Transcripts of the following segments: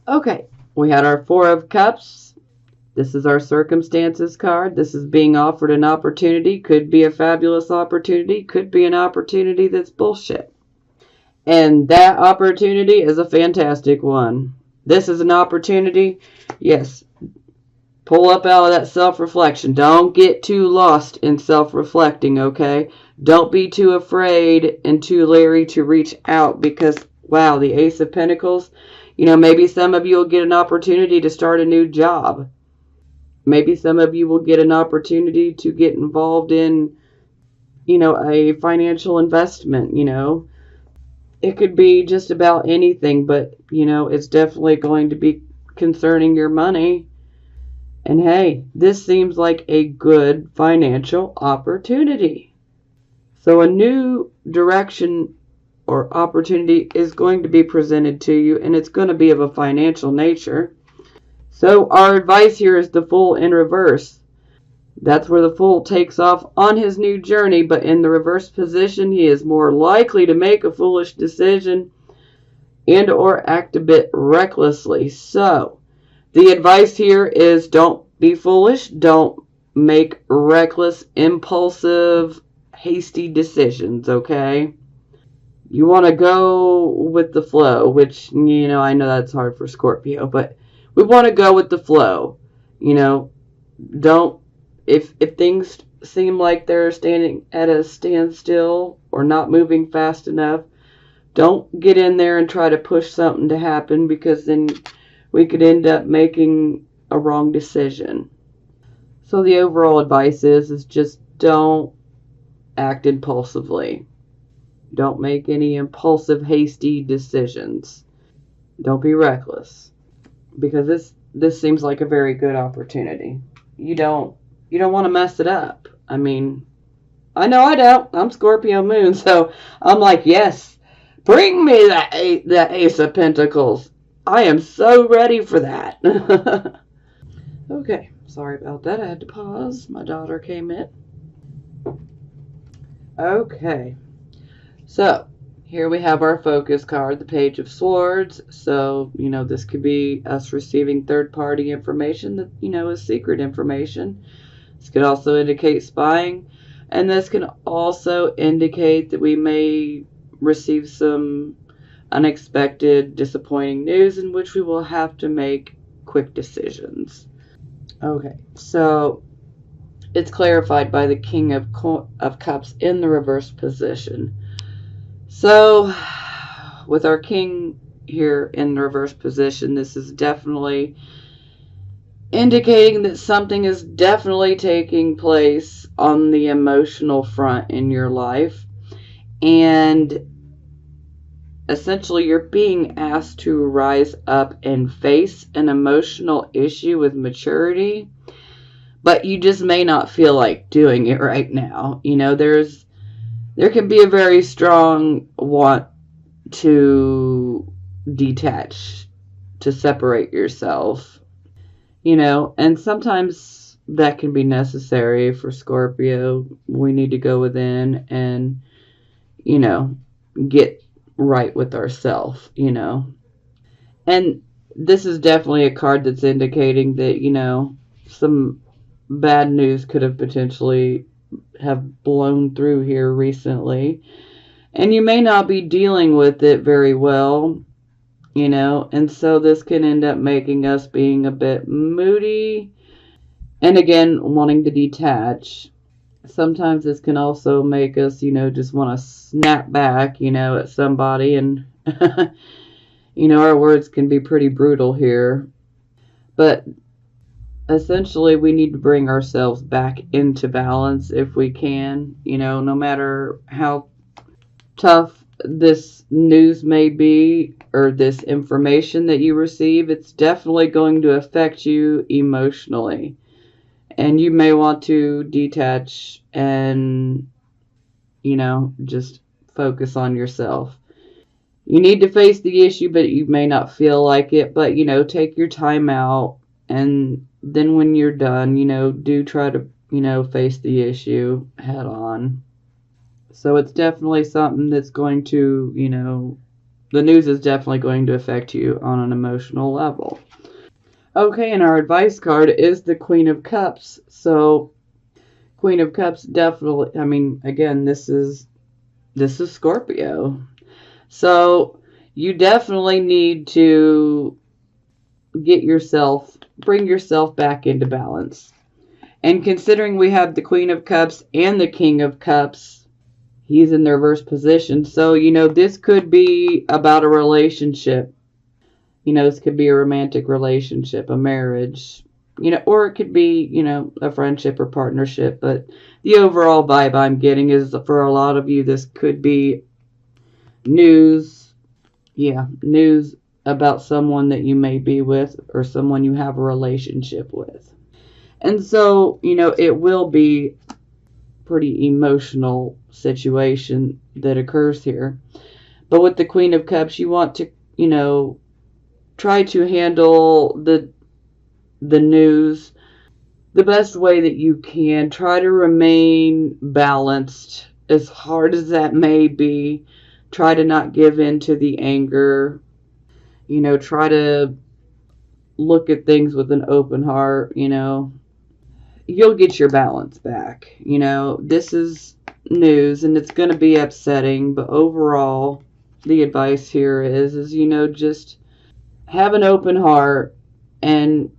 Okay, we had our Four of Cups. This is our circumstances card. This is being offered an opportunity. Could be a fabulous opportunity. Could be an opportunity that's bullshit. And that opportunity is a fantastic one. This is an opportunity. Yes, pull up out of that self-reflection. Don't get too lost in self-reflecting, okay? Don't be too afraid and too leery to reach out because, wow, the Ace of Pentacles, maybe some of you will get an opportunity to start a new job. Maybe some of you will get an opportunity to get involved in, a financial investment, It could be just about anything, but, it's definitely going to be concerning your money. And hey, this seems like a good financial opportunity. So a new direction or opportunity is going to be presented to you, and it's going to be of a financial nature. So our advice here is the Fool in reverse. That's where the Fool takes off on his new journey, but in the reverse position, he is more likely to make a foolish decision and or act a bit recklessly. So the advice here is don't be foolish. Don't make reckless, impulsive, hasty decisions, okay? You want to go with the flow, which, I know that's hard for Scorpio, but we want to go with the flow. Don't, if things seem like they're standing at a standstill or not moving fast enough, don't get in there and try to push something to happen, because then we could end up making a wrong decision. So the overall advice is just don't act impulsively. Don't make any impulsive, hasty decisions. Don't be reckless, because this seems like a very good opportunity. You don't want to mess it up. I mean, I know I don't. I'm Scorpio moon, so I'm like, yes, bring me that Ace of Pentacles. I am so ready for that. Okay, sorry about that. I had to pause. My daughter came in. Okay, so here we have our focus card, the Page of Swords. So, this could be us receiving third-party information that, is secret information. This could also indicate spying. And this can also indicate that we may receive some unexpected, disappointing news in which we will have to make quick decisions. Okay, so it's clarified by the King of Cups in the reverse position. So with our King here in the reverse position, this is definitely indicating that something is definitely taking place on the emotional front in your life. And essentially, you're being asked to rise up and face an emotional issue with maturity, but you just may not feel like doing it right now. There can be a very strong want to detach, to separate yourself, and sometimes that can be necessary for Scorpio. We need to go within and, get right with ourselves, And this is definitely a card that's indicating that, some bad news could have potentially have blown through here recently. And you may not be dealing with it very well, and so this can end up making us being a bit moody and, again, wanting to detach. Sometimes this can also make us, just want to snap back, at somebody, and, our words can be pretty brutal here. But essentially, we need to bring ourselves back into balance if we can, no matter how tough this news may be or this information that you receive, it's definitely going to affect you emotionally. And you may want to detach and, just focus on yourself. You need to face the issue, but you may not feel like it. But, take your time out. And then when you're done, do try to, face the issue head on. So it's definitely something that's going to, the news is definitely going to affect you on an emotional level. Okay, and our advice card is the Queen of Cups. So, Queen of Cups definitely, I mean, again, this is Scorpio. So, you definitely need to bring yourself back into balance. And considering we have the Queen of Cups and the King of Cups, he's in the reverse position. So, this could be about a relationship. This could be a romantic relationship, a marriage, or it could be, a friendship or partnership. But the overall vibe I'm getting is for a lot of you, this could be news. Yeah, news about someone that you may be with or someone you have a relationship with. And so, it will be pretty emotional situation that occurs here. But with the Queen of Cups, you want to, try to handle the news the best way that you can. Try to remain balanced as hard as that may be. Try to not give in to the anger. Try to look at things with an open heart. You'll get your balance back. This is news and it's going to be upsetting, but overall, the advice here is just have an open heart and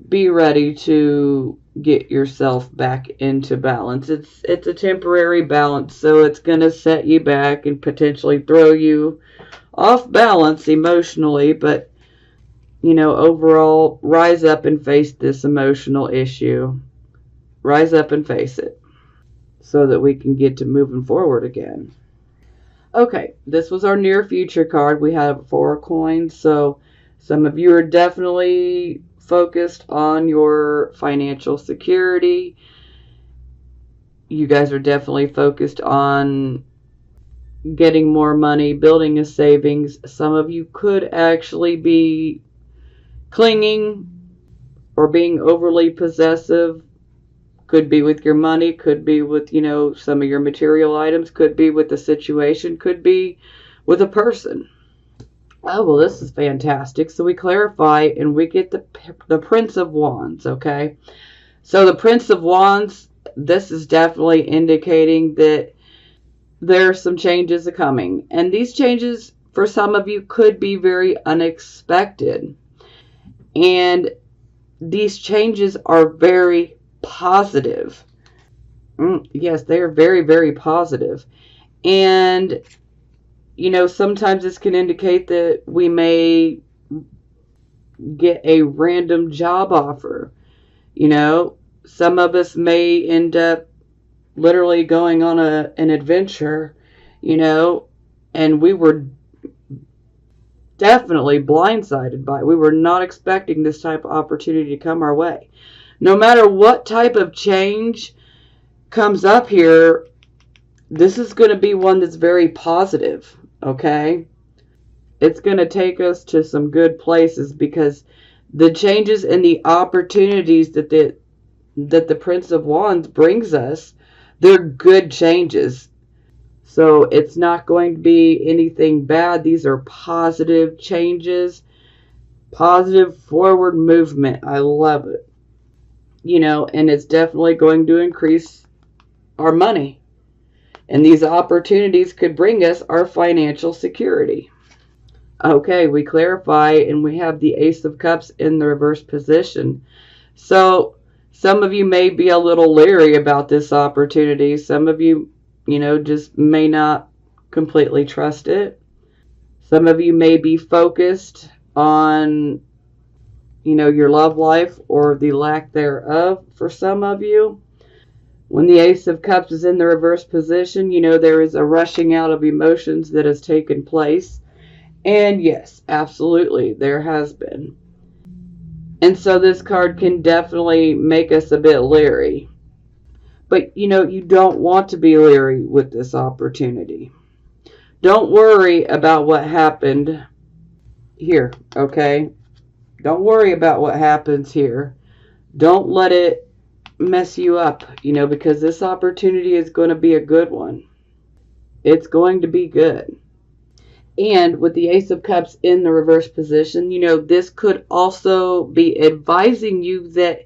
be ready to get yourself back into balance. It's a temporary balance, so it's going to set you back and potentially throw you off balance emotionally, but overall, rise up and face this emotional issue. Rise up and face it so that we can get to moving forward again. Okay, this was our near future card. We have 4 coins, so some of you are definitely focused on your financial security. You guys are definitely focused on getting more money, building a savings. Some of you could actually be clinging or being overly possessive. Could be with your money, could be with, some of your material items, could be with the situation, could be with a person. Oh, well, this is fantastic. So we clarify and we get the Prince of Wands, okay? So the Prince of Wands, this is definitely indicating that there are some changes coming. And these changes, for some of you, could be very unexpected. And these changes are very positive. Yes, they are very, very positive. And sometimes this can indicate that we may get a random job offer. Some of us may end up literally going on an adventure, and we were definitely blindsided by it. We were not expecting this type of opportunity to come our way. No matter what type of change comes up here, this is going to be one that's very positive, okay? It's going to take us to some good places because the changes and the opportunities that the Prince of Wands brings us, they're good changes. So it's not going to be anything bad. These are positive changes, positive forward movement. I love it. And it's definitely going to increase our money. And these opportunities could bring us our financial security. Okay, we clarify and we have the Ace of Cups in the reverse position. So some of you may be a little leery about this opportunity. Some of you, just may not completely trust it. Some of you may be focused on, your love life or the lack thereof for some of you. When the Ace of Cups is in the reverse position, there is a rushing out of emotions that has taken place. And yes, absolutely, there has been. And so this card can definitely make us a bit leery. But, you don't want to be leery with this opportunity. Don't worry about what happened here, okay? Don't worry about what happens here. Don't let it mess you up, because this opportunity is going to be a good one. It's going to be good. And with the Ace of Cups in the reverse position, this could also be advising you that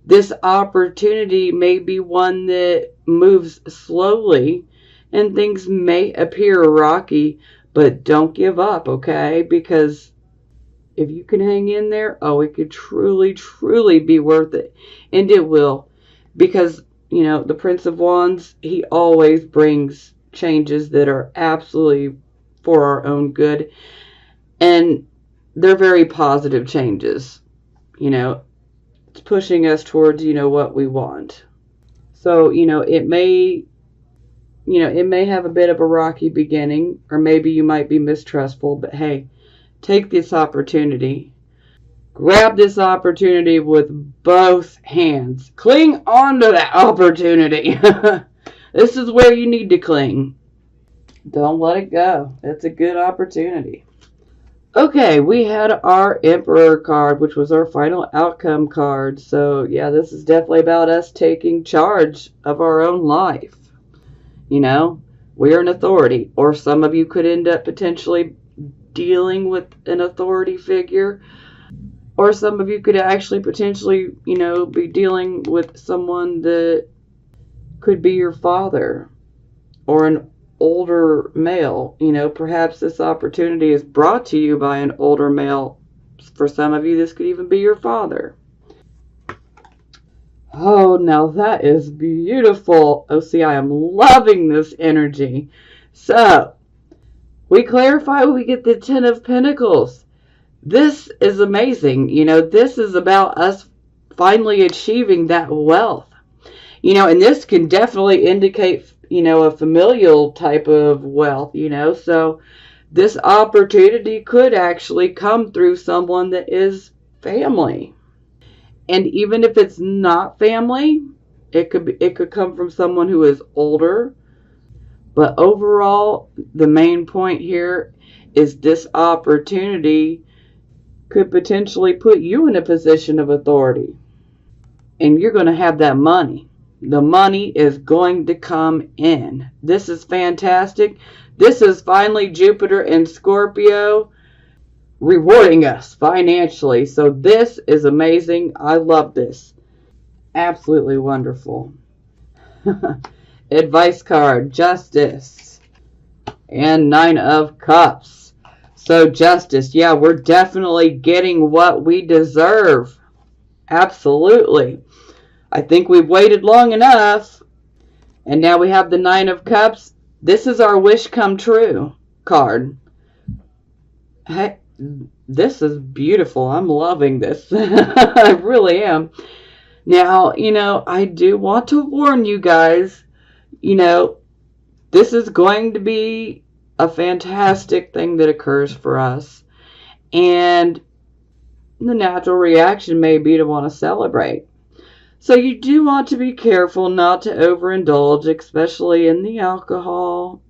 this opportunity may be one that moves slowly and things may appear rocky, but don't give up, okay? Because if you can hang in there, it could truly, truly be worth it. And it will. Because, the Prince of Wands, he always brings changes that are absolutely for our own good. And they're very positive changes. It's pushing us towards, what we want. So, it may have a bit of a rocky beginning, or maybe you might be mistrustful, but hey, take this opportunity. Grab this opportunity with both hands. Cling onto that opportunity. This is where you need to cling. Don't let it go. It's a good opportunity. Okay, we had our Emperor card, which was our final outcome card. So, yeah, this is definitely about us taking charge of our own life. We're an authority, or some of you could end up potentially dealing with an authority figure, or some of you could actually potentially, be dealing with someone that could be your father or an older male. Perhaps this opportunity is brought to you by an older male. For some of you, this could even be your father. Oh, now that is beautiful. Oh, see, I am loving this energy. So, we clarify we get the Ten of Pentacles. This is amazing. This is about us finally achieving that wealth. And this can definitely indicate, a familial type of wealth, So, this opportunity could actually come through someone that is family. And even if it's not family, it could come from someone who is older. But overall, the main point here is this opportunity could potentially put you in a position of authority. And you're going to have that money. The money is going to come in. This is fantastic. This is finally Jupiter and Scorpio rewarding us financially. So this is amazing. I love this. Absolutely wonderful. Advice card, Justice, and Nine of Cups. So Justice, yeah, we're definitely getting what we deserve. Absolutely. I think we've waited long enough. And now we have the Nine of Cups. This is our wish come true card. Hey, this is beautiful. I'm loving this. I really am. Now, I do want to warn you guys, this is going to be a fantastic thing that occurs for us. And the natural reaction may be to want to celebrate. So you do want to be careful not to overindulge, especially in the alcohol.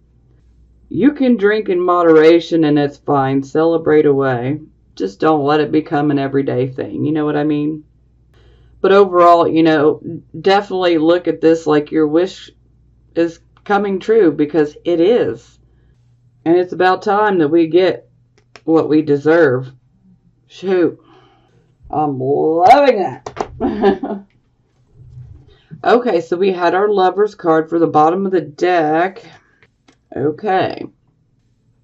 You can drink in moderation and it's fine. Celebrate away. Just don't let it become an everyday thing. You know what I mean? But overall, definitely look at this like your wish is coming true, because it is. And it's about time that we get what we deserve. Shoot. I'm loving that. Okay, so we had our Lovers card for the bottom of the deck. Okay.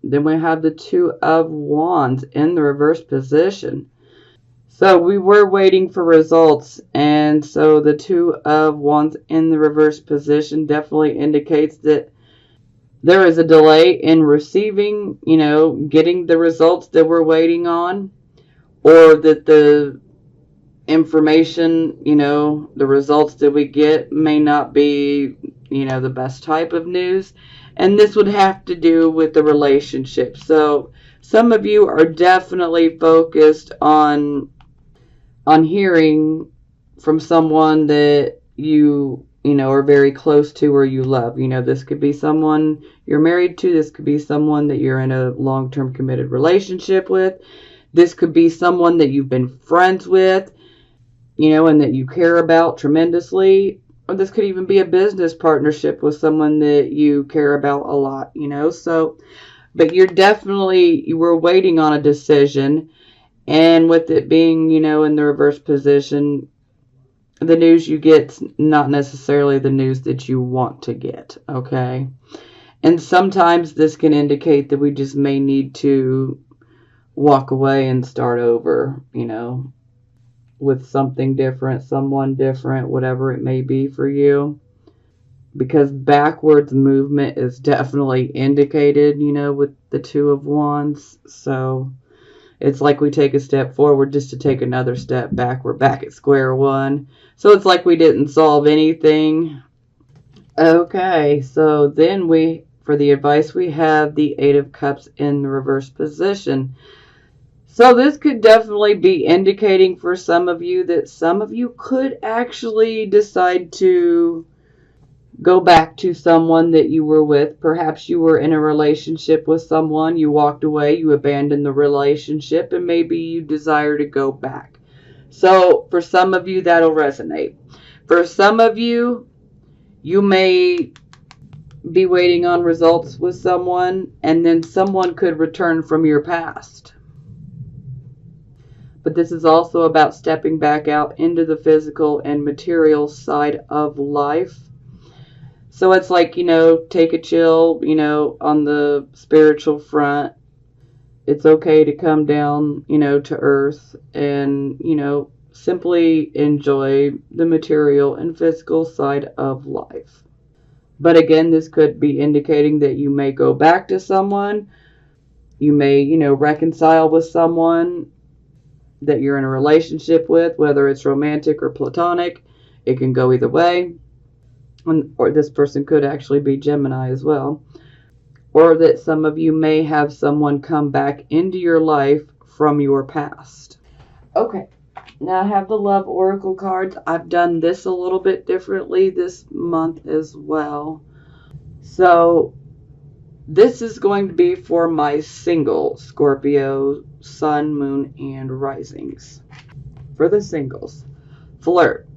Then we have the Two of Wands in the reverse position. So we were waiting for results, and so the Two of Wands in the reverse position definitely indicates that there is a delay in receiving, getting the results that we're waiting on, or that the information, the results that we get may not be, the best type of news. And this would have to do with the relationship. So some of you are definitely focused on hearing from someone that you are very close to or you love. This could be someone you're married to. This could be someone that you're in a long-term committed relationship with. This could be someone that you've been friends with, and that you care about tremendously. Or this could even be a business partnership with someone that you care about a lot, So But you were waiting on a decision. And with it being, in the reverse position, the news you get's not necessarily the news that you want to get, okay? And sometimes this can indicate that we just may need to walk away and start over, with something different, someone different, whatever it may be for you. Because backwards movement is definitely indicated, with the Two of Wands. So it's like we take a step forward just to take another step back. We're back at square one. So it's like we didn't solve anything. Okay, so then for the advice, we have the Eight of Cups in the reverse position. So this could definitely be indicating for some of you that some of you could actually decide to go back to someone that you were with. Perhaps you were in a relationship with someone, you walked away, you abandoned the relationship, and maybe you desire to go back. So for some of you, that'll resonate. For some of you, you may be waiting on results with someone, and then someone could return from your past. But this is also about stepping back out into the physical and material side of life. So it's like, take a chill, on the spiritual front. It's okay to come down, to earth and, simply enjoy the material and physical side of life. But again, this could be indicating that you may go back to someone. You may, reconcile with someone that you're in a relationship with, whether it's romantic or platonic. It can go either way. Or this person could actually be Gemini as well. Or that some of you may have someone come back into your life from your past. Okay, now I have the Love Oracle cards. I've done this a little bit differently this month as well. So this is going to be for my single Scorpio, Sun, Moon, and Risings. For the singles, flirt.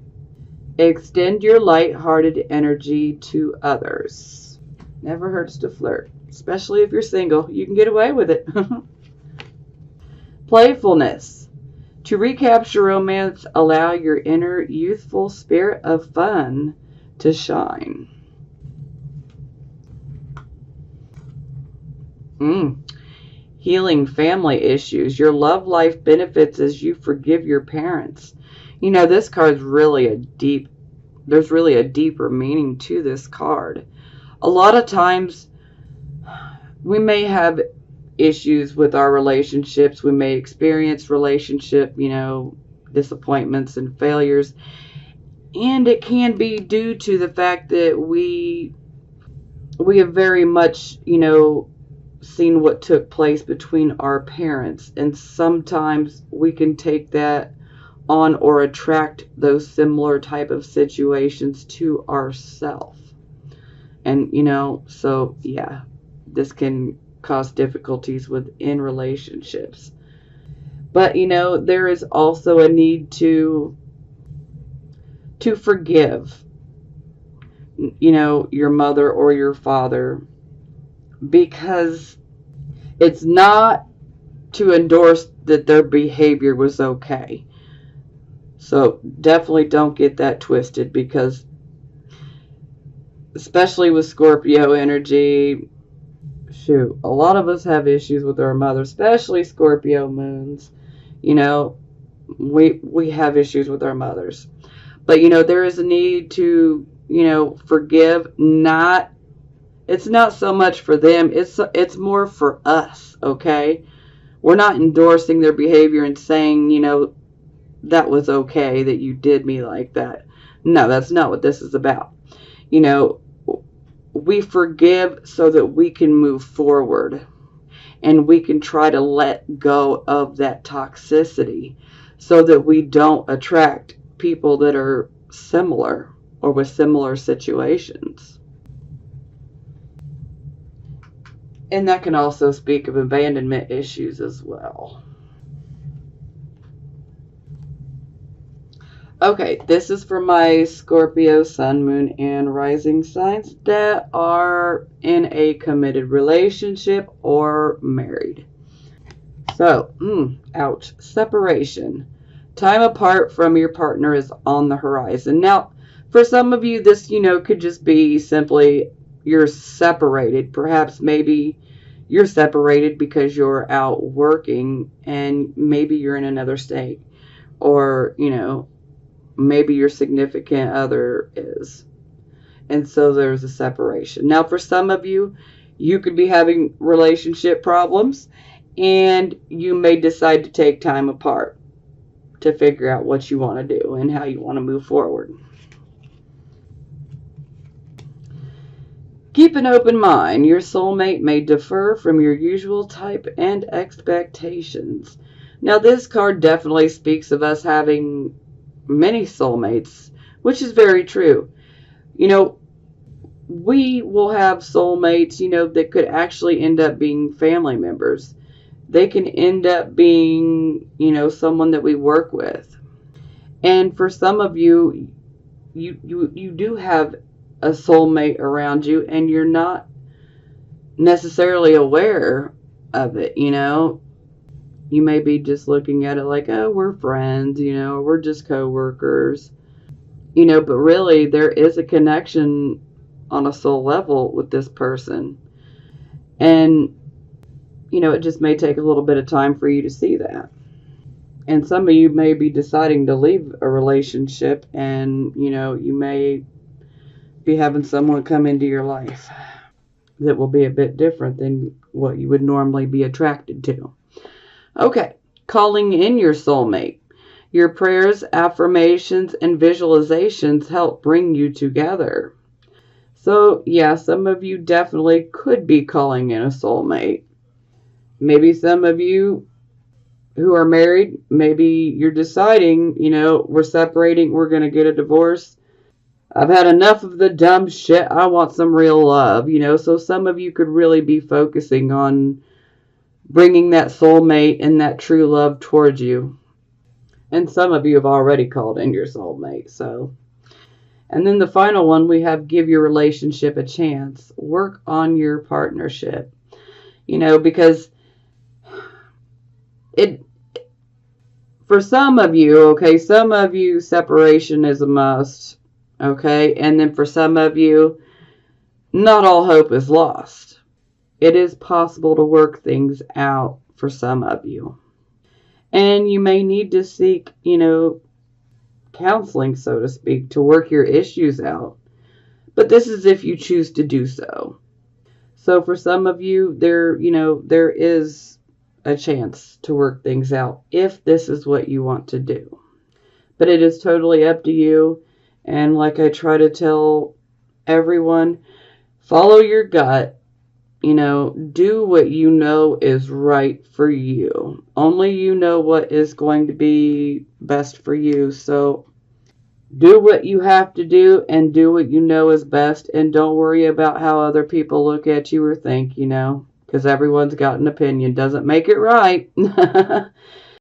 Extend your light-hearted energy to others. Never hurts to flirt, especially if you're single. You can get away with it. Playfulness. To recapture romance, allow your inner youthful spirit of fun to shine. Healing family issues. Your love life benefits as you forgive your parents. This card's there's really a deeper meaning to this card. A lot of times we may have issues with our relationships. We may experience relationship, disappointments and failures. And it can be due to the fact that we have very much, seen what took place between our parents. And sometimes we can take that on or attract those similar type of situations to ourselves. And, so yeah, this can cause difficulties within relationships. But, there is also a need to forgive, your mother or your father, because it's not to endorse that their behavior was okay. So definitely don't get that twisted, because especially with Scorpio energy, a lot of us have issues with our mother, especially Scorpio moons. We have issues with our mothers. But, there is a need to, forgive. It's not so much for them. It's more for us, okay? We're not endorsing their behavior and saying, that was okay that you did me like that. No, that's not what this is about. We forgive so that we can move forward and we can try to let go of that toxicity so that we don't attract people that are similar or with similar situations. And that can also speak of abandonment issues as well. Okay, this is for my Scorpio, Sun, Moon, and Rising signs that are in a committed relationship or married. So, ouch, separation. Time apart from your partner is on the horizon. Now, for some of you, this, could just be simply you're separated. Perhaps maybe you're separated because you're out working and maybe you're in another state. Or, maybe your significant other is. And so there's a separation. Now, for some of you, you could be having relationship problems and you may decide to take time apart to figure out what you want to do and how you want to move forward. Keep an open mind. Your soulmate may differ from your usual type and expectations. Now, this card definitely speaks of us having many soulmates, which is very true. We will have soulmates, that could actually end up being family members. They can end up being, someone that we work with. And for some of you, you do have a soulmate around you and you're not necessarily aware of it. You may be just looking at it like, oh, we're friends, we're just co-workers, but really there is a connection on a soul level with this person. And, it just may take a little bit of time for you to see that. And some of you may be deciding to leave a relationship and, you may be having someone come into your life that will be a bit different than what you would normally be attracted to. Okay, calling in your soulmate. Your prayers, affirmations, and visualizations help bring you together. So, yeah, some of you definitely could be calling in a soulmate. Maybe some of you who are married, maybe you're deciding, we're separating, we're going to get a divorce. I've had enough of the dumb shit. I want some real love, So some of you could really be focusing on bringing that soulmate and that true love towards you. And some of you have already called in your soulmate, so. And then the final one, we have give your relationship a chance. Work on your partnership. Because for some of you, okay, some of you, separation is a must, okay? And then for some of you, not all hope is lost. It is possible to work things out for some of you. And you may need to seek, counseling, so to speak, to work your issues out. But this is if you choose to do so. So for some of you, there is a chance to work things out if this is what you want to do. But it is totally up to you. And like I try to tell everyone, follow your gut. Do what you know is right for you. Only you know what is going to be best for you. So do what you have to do and do what you know is best. And don't worry about how other people look at you or think, because everyone's got an opinion. Doesn't make it right.